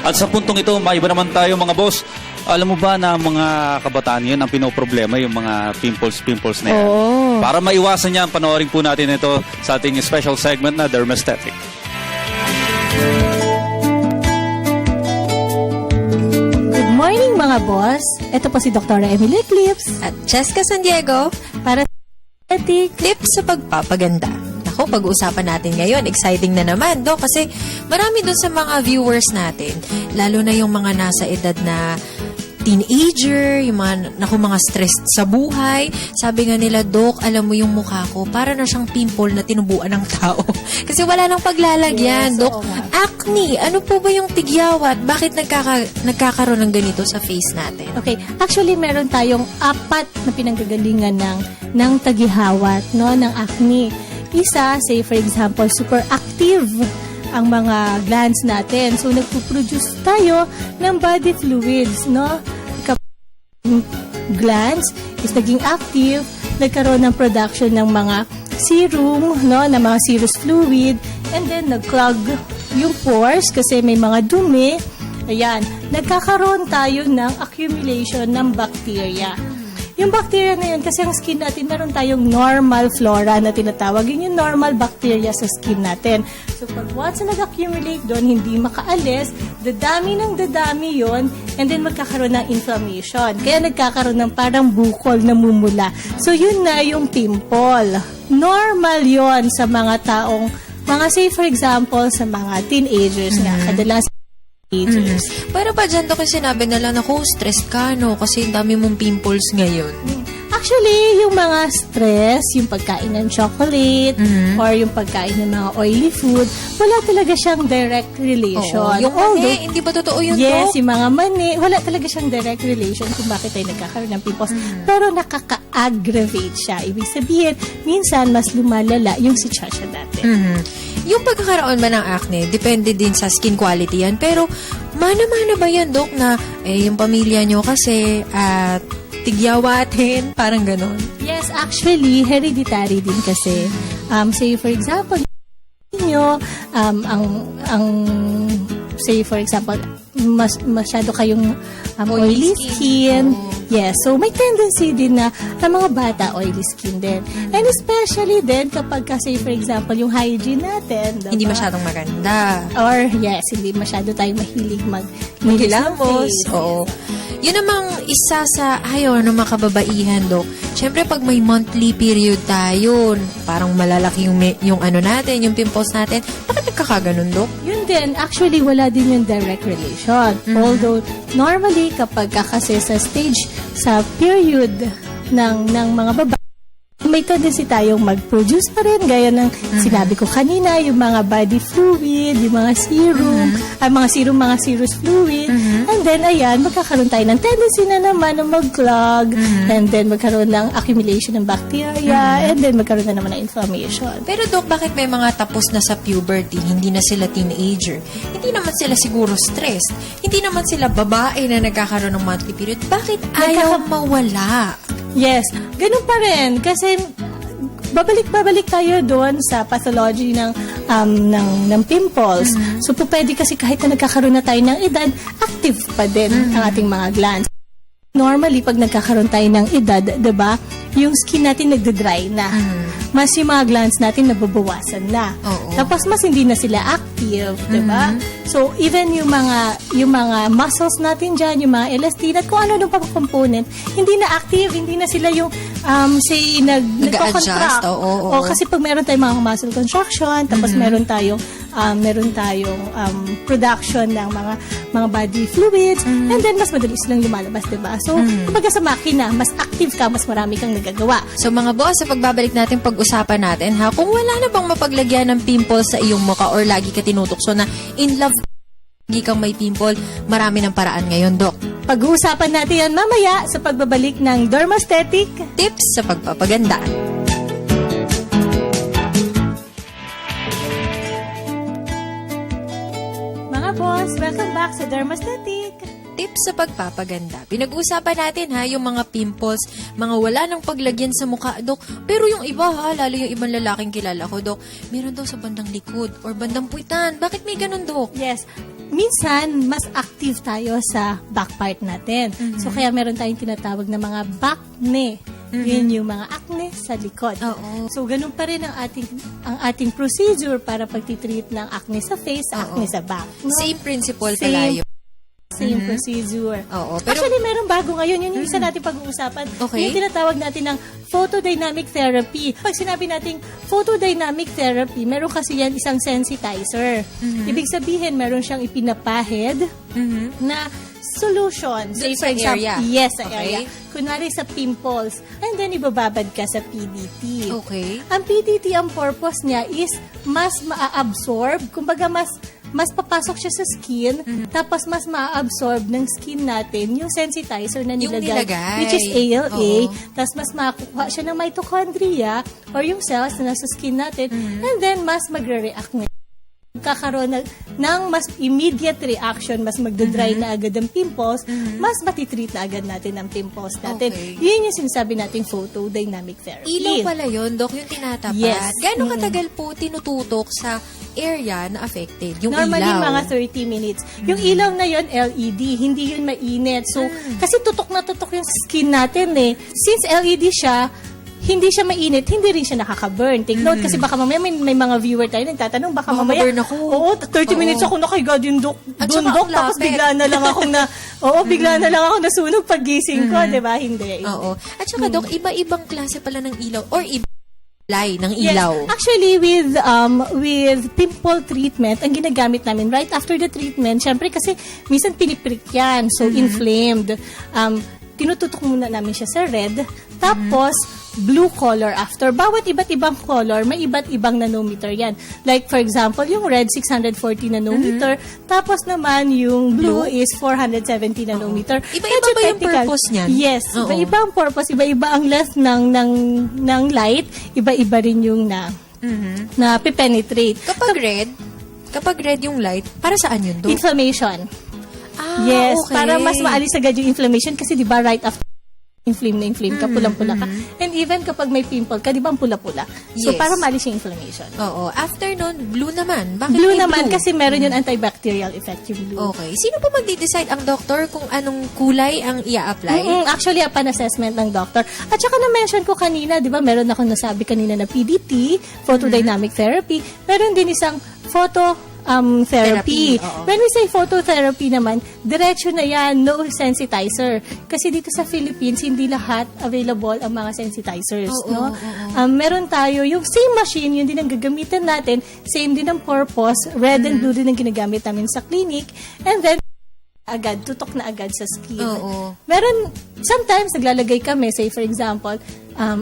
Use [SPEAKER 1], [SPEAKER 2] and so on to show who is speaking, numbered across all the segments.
[SPEAKER 1] At sa puntong ito, maiba naman tayo mga boss. Alam mo ba na mga kabataan yun ang pinoproblema, yung mga pimples na yan?
[SPEAKER 2] Oo.
[SPEAKER 1] Para maiwasan yan, panoorin po natin ito sa ating special segment na Dermaesthetic.
[SPEAKER 2] Good morning mga boss. Ito po si Dr. Emily Eclipse
[SPEAKER 3] At Cheska San Diego,
[SPEAKER 2] para sa aesthetic.
[SPEAKER 3] tips sa pagpapaganda. Ako, pag-uusapan natin ngayon, exciting na naman, do, kasi marami doon sa mga viewers natin, lalo na yung mga nasa edad na teenager, yung mga stressed sa buhay. Sabi nga nila, Dok, alam mo yung mukha ko, para na siyang pimple na tinubuan ng tao. Kasi wala nang paglalagyan,
[SPEAKER 2] Yes,
[SPEAKER 3] Dok.
[SPEAKER 2] oo nga.
[SPEAKER 3] Acne, ano po ba yung tigyawat? Bakit nagkakaroon ng ganito sa face natin?
[SPEAKER 2] Okay, actually meron tayong 4 na pinanggagalingan ng tagihawat, no, ng acne. Isa, say for example, super active ang mga glands natin. So nagpo-produce tayo ng body fluids, no? Glands is naging active, nagkaroon ng production ng mga serum, no, ng mga serous fluid, and then nag-clog yung pores kasi may mga dumi. Ayan, nagkakaroon tayo ng accumulation ng bacteria. Yung bacteria na yun, kasi ang skin natin, meron tayong normal flora na tinatawag. Yun yung normal bacteria sa skin natin. So, pag once na nag-accumulate doon, hindi makaalis, dadami yun, and then magkakaroon ng inflammation. Kaya nagkakaroon ng parang bukol na mumula. So, yun na yung pimple. Normal yon sa mga taong, say for example, sa mga teenagers na kadalasan teenagers.
[SPEAKER 3] Pero pa dyan, Dok, yung sinabi nila, naku, stressed ka, no? Kasi ang dami mong pimples ngayon.
[SPEAKER 2] Actually, yung mga stress, yung pagkain ng chocolate, or yung pagkain ng mga oily food, wala talaga siyang direct relation.
[SPEAKER 3] Oo. Yung mani, hindi ba totoo yun,
[SPEAKER 2] Yes,
[SPEAKER 3] Dok?
[SPEAKER 2] yung mga mani, wala talaga siyang direct relation kung bakit tayo nagkakaroon ng pimples. Pero nakaka-aggravate siya. Ibig sabihin, minsan mas lumalala yung sitwasyon natin.
[SPEAKER 3] Yung pagkakaroon ba ng acne, depende din sa skin quality yan. Pero, mana-mana ba yan, Dok, na yung pamilya nyo kasi tigyawatin, parang ganon?
[SPEAKER 2] Yes, actually, hereditary din kasi. Say, for example, nyo, say, for example, masyado kayong oily skin. Yes, so may tendency din na ang mga bata oily skin din. And especially din kapag kasi, for example, yung hygiene natin, diba?
[SPEAKER 3] Hindi masyadong maganda.
[SPEAKER 2] Or, yes, hindi masyado tayo mahilig
[SPEAKER 3] Maghilamos. Oo. Yun namang isa sa ayaw ng mga kababaihan, Dok. Siyempre, pag may monthly period tayo, parang malalaki yung ano natin, yung pimples natin. Bakit nagkakaganon, Dok?
[SPEAKER 2] Yun din, actually, wala din yung direct relation. Although, normally, kapag kasi sa period ng mga babae, may tendency tayong mag-produce pa rin, gaya ng sinabi ko kanina, yung mga body fluid, yung mga serum, mga serous fluid, and then, ayan, magkakaroon tayo ng tendency na naman na mag-clog, and then magkaroon ng accumulation ng bacteria, and then magkaroon na naman ng inflammation.
[SPEAKER 3] Pero, Dok, bakit may mga tapos na sa puberty, hindi na sila teenager, hindi naman sila siguro stressed, hindi naman sila babae na nagkakaroon ng monthly period, bakit ayaw mawala?
[SPEAKER 2] Yes, ganun pa rin. Kasi babalik tayo doon sa pathology ng pimples. So, pwede kasi kahit na nagkakaroon na tayo ng edad, active pa din ang ating mga glands. Normally, pag nagkakaroon tayo ng edad, diba, yung skin natin nagda-dry na. Mas yung mga glands natin nababawasan na.
[SPEAKER 3] Oo.
[SPEAKER 2] Tapos mas hindi na sila active, diba? So even yung mga muscles natin diyan, yung mga elastin at kung ano nung pang component, hindi na active, hindi na sila yung say nagko-contract.
[SPEAKER 3] Oo.
[SPEAKER 2] O kasi pag meron tayong mga muscle contraction, tapos meron tayong production ng mga body fluids, and then mas madali silang lumalabas, diba? So, kumbaga sa makina, mas active ka, mas marami kang nagagawa.
[SPEAKER 3] So mga boss, sa pagbabalik natin, pag-usapan natin, kung wala na bang mapaglagyan ng pimples sa iyong mukha or lagi ka tinutukso na in love, lagi kang may pimple, marami ng paraan ngayon, Dok.
[SPEAKER 2] Pag-uusapan natin yan mamaya sa pagbabalik ng Dermaesthetic
[SPEAKER 3] Tips sa pagpapaganda.
[SPEAKER 2] Mga boss, welcome back sa Dermaesthetic.
[SPEAKER 3] tips sa pagpapaganda. Pinag-uusapan natin ha, yung mga pimples, mga wala nang paglagyan sa mukha, Dok. Pero yung iba ha, lalo yung ibang lalaking kilala ko, Dok, meron daw sa bandang likod or bandang puwitan. Bakit may ganun, Dok?
[SPEAKER 2] Yes. Minsan, mas active tayo sa back part natin. So, kaya meron tayong tinatawag na mga backne. Yun yung mga acne sa likod.
[SPEAKER 3] Oo.
[SPEAKER 2] So, ganun pa rin ang ating procedure para pagtitreat ng acne sa face, acne sa back. No?
[SPEAKER 3] Same principle
[SPEAKER 2] Same.
[SPEAKER 3] pala yun.
[SPEAKER 2] Same procedure.
[SPEAKER 3] Oo, pero-
[SPEAKER 2] Actually, meron bago ngayon. Yun yung isa natin pag-uusapan.
[SPEAKER 3] Okay.
[SPEAKER 2] Yung tinatawag natin ng photodynamic therapy. Pag sinabi nating photodynamic therapy, meron kasi yan isang sensitizer. Ibig sabihin, meron siyang ipinapahid na solution.
[SPEAKER 3] Dun sa area?
[SPEAKER 2] Yes, sa
[SPEAKER 3] Okay.
[SPEAKER 2] area. Kunwari sa pimples. And then, ibababad ka sa PDT.
[SPEAKER 3] Okay.
[SPEAKER 2] Ang PDT, ang purpose niya is mas maa-absorb. Kumbaga, mas papasok siya sa skin, tapos mas maa-absorb ng skin natin yung sensitizer na
[SPEAKER 3] Yung
[SPEAKER 2] nilagay,
[SPEAKER 3] nilagay.
[SPEAKER 2] which is ALA,
[SPEAKER 3] Oo.
[SPEAKER 2] tapos mas makukuha siya ng mitochondria or yung cells na nasa skin natin, and then mas magre-react na. Kakaroon ng mas immediate reaction, mas magdadry na agad ang pimples, mas matitreat na agad natin ang pimples natin.
[SPEAKER 3] Okay.
[SPEAKER 2] Yun yung sinasabi nating photodynamic therapy.
[SPEAKER 3] Ilaw pala yun, Dok, yung tinatapat.
[SPEAKER 2] Yes.
[SPEAKER 3] Gano'ng katagal po tinututok sa area na affected? Yung
[SPEAKER 2] Normally,
[SPEAKER 3] ilaw?
[SPEAKER 2] mga 30 minutes. Yung ilaw na yon LED, hindi yun mainit. So, kasi tutok na tutok yung skin natin eh. Since LED siya, hindi siya mainit, hindi rin siya nakaka-burn. Take note, kasi baka mamaya may mga viewer tayo nagtatanong, baka
[SPEAKER 3] Baka
[SPEAKER 2] mamaya,
[SPEAKER 3] ma-burn ako.
[SPEAKER 2] Oo, 30 minutes ako nakahiga din, Dok.
[SPEAKER 3] At
[SPEAKER 2] Doon,
[SPEAKER 3] saka
[SPEAKER 2] Dok,
[SPEAKER 3] ang
[SPEAKER 2] tapos
[SPEAKER 3] lapit.
[SPEAKER 2] bigla na lang ako bigla na lang ako nasunog pag-gising ko, di ba? Hindi.
[SPEAKER 3] Oo. At saka, Dok, iba-ibang klase pala ng ilaw or iba ng
[SPEAKER 2] Yes.
[SPEAKER 3] ilaw.
[SPEAKER 2] Actually, with pimple treatment, ang ginagamit namin, right after the treatment, syempre kasi minsan piniprick yan, so inflamed. Tinututok muna namin siya sa red, tapos blue color after. Bawat iba't ibang color, may iba't ibang nanometer yan. Like, for example, yung red, 640 nanometer, tapos naman yung blue is 470 nanometer.
[SPEAKER 3] Iba-iba
[SPEAKER 2] Medyo
[SPEAKER 3] ba yung
[SPEAKER 2] technical.
[SPEAKER 3] purpose niyan?
[SPEAKER 2] Yes.
[SPEAKER 3] Oo.
[SPEAKER 2] Iba-iba ang purpose, iba-iba ang length ng light, iba-iba rin yung na penetrate.
[SPEAKER 3] Kapag red yung light, para saan yun, Dok?
[SPEAKER 2] Inflammation.
[SPEAKER 3] Ah,
[SPEAKER 2] Yes,
[SPEAKER 3] okay.
[SPEAKER 2] para mas maalis agad yung inflammation kasi 'di ba right after inflame ka, pulang-pula ka. And even kapag may pimple ka, 'di ba ang pula-pula? So
[SPEAKER 3] Yes.
[SPEAKER 2] para maalis yung inflammation.
[SPEAKER 3] Oo. After nun, blue naman. Bakit
[SPEAKER 2] Blue
[SPEAKER 3] may
[SPEAKER 2] naman
[SPEAKER 3] blue?
[SPEAKER 2] kasi meron yung antibacterial effect yung blue.
[SPEAKER 3] Okay. Sino po magde-decide ang doktor kung anong kulay ang ia-apply?
[SPEAKER 2] Actually, upon assessment ng doctor. At saka na-mention ko kanina, di ba, meron akong nasabi kanina na PDT, photodynamic therapy. Meron din isang therapy.
[SPEAKER 3] Oo.
[SPEAKER 2] When we say phototherapy naman, diretso na yan, no sensitizer. Kasi dito sa Philippines, hindi lahat available ang mga sensitizers.
[SPEAKER 3] Oo,
[SPEAKER 2] No? Meron tayo, yung same machine, yun din ang gagamitin natin, same din ang purpose, red and blue din ang ginagamit namin sa clinic, and then agad, tutok na agad sa skin.
[SPEAKER 3] Oo.
[SPEAKER 2] Meron, sometimes naglalagay kami, say for example,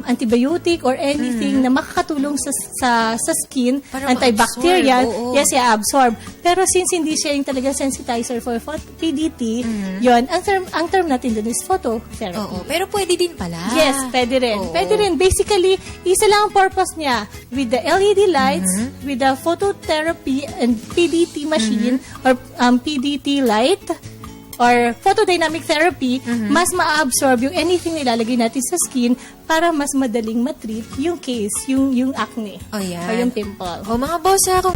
[SPEAKER 2] antibiotic or anything na makakatulong sa skin,
[SPEAKER 3] Para
[SPEAKER 2] antibacterial,
[SPEAKER 3] ma-absorb, oo.
[SPEAKER 2] yes, i-absorb. Pero since hindi siya yung talaga sensitizer for PDT, yon ang term natin dun is phototherapy.
[SPEAKER 3] Oo. Pero pwede din pala.
[SPEAKER 2] Yes, pwede rin.
[SPEAKER 3] Oo.
[SPEAKER 2] Pwede rin. Basically, isa lang ang purpose niya. With the LED lights, with the phototherapy and PDT machine, or PDT light, or photodynamic therapy, mas ma-absorb yung anything na ilalagay natin sa skin para mas madaling matreat yung case, yung acne.
[SPEAKER 3] O yan.
[SPEAKER 2] Or yung pimple.
[SPEAKER 3] O mga boss ha, kung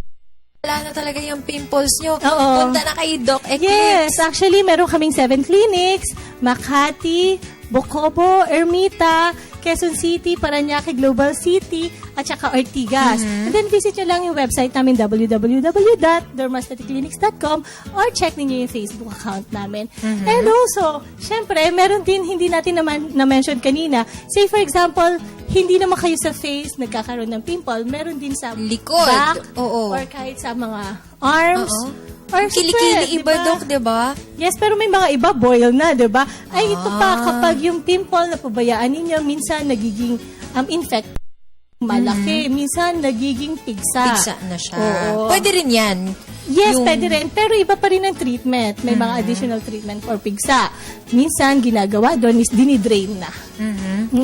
[SPEAKER 3] wala na talaga yung pimples nyo,
[SPEAKER 2] Oo.
[SPEAKER 3] punta na kay Doc Eclipse.
[SPEAKER 2] Yes, actually, meron kaming 7 clinics, Makati, Bocobo, Ermita, Quezon City, Parañaque, Global City, at saka Ortigas. And then visit nyo lang yung website namin, www.dermastaticlinics.com, or check ninyo yung Facebook account namin. And also, syempre, meron din, hindi natin naman na-mention kanina, say for example, hindi naman kayo sa face nagkakaroon ng pimple, meron din sa
[SPEAKER 3] Likod.
[SPEAKER 2] back,
[SPEAKER 3] Oo.
[SPEAKER 2] or kahit sa mga arms,
[SPEAKER 3] Oo.
[SPEAKER 2] or sa
[SPEAKER 3] Kilikili
[SPEAKER 2] puwet,
[SPEAKER 3] iba,
[SPEAKER 2] diba?
[SPEAKER 3] Doc, diba?
[SPEAKER 2] Yes, pero may mga iba boil na, 'di ba? Ay ito pa kapag yung pimple na pabayaan ninyo, minsan nagiging infect malaki, minsan nagiging pigsa.
[SPEAKER 3] Pigsa na siya.
[SPEAKER 2] Oo.
[SPEAKER 3] Pwede rin yan.
[SPEAKER 2] Yes,
[SPEAKER 3] Yung-
[SPEAKER 2] pwede rin. Pero iba pa rin ang treatment. May mga additional treatment for pigsa. Minsan, ginagawa doon is dinidrain na.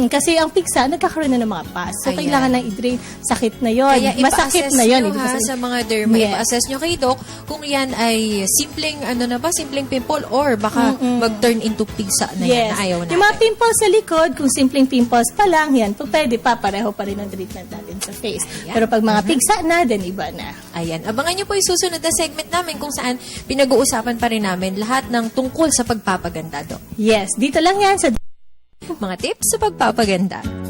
[SPEAKER 2] Kasi ang pigsa, nagkakaroon na ng mga pus. So,
[SPEAKER 3] Ayan.
[SPEAKER 2] kailangan ng i-drain. Sakit na yon.
[SPEAKER 3] Kaya
[SPEAKER 2] Masakit
[SPEAKER 3] ipa-assess
[SPEAKER 2] na yon.
[SPEAKER 3] nyo
[SPEAKER 2] Ibig
[SPEAKER 3] ha,
[SPEAKER 2] sabihin.
[SPEAKER 3] sa mga derma,
[SPEAKER 2] Yes.
[SPEAKER 3] ipa-assess nyo kay Doc kung yan ay simpleng, simpleng pimple or baka mag-turn into pigsa na yan
[SPEAKER 2] Yes.
[SPEAKER 3] na ayaw natin.
[SPEAKER 2] Yung mga pimples sa likod, kung simpleng pimples pa lang, yan, pwede pa, pareho pa rin ang treatment natin sa face.
[SPEAKER 3] Ayan.
[SPEAKER 2] Pero pag mga pigsa na, then iba na.
[SPEAKER 3] Ayan, abangan nyo po yung susunod na segment namin kung saan pinag-uusapan pa rin namin lahat ng tungkol sa pagpapaganda, Doc.
[SPEAKER 2] Yes, dito lang yan sa
[SPEAKER 3] Mga tips sa pagpapaganda.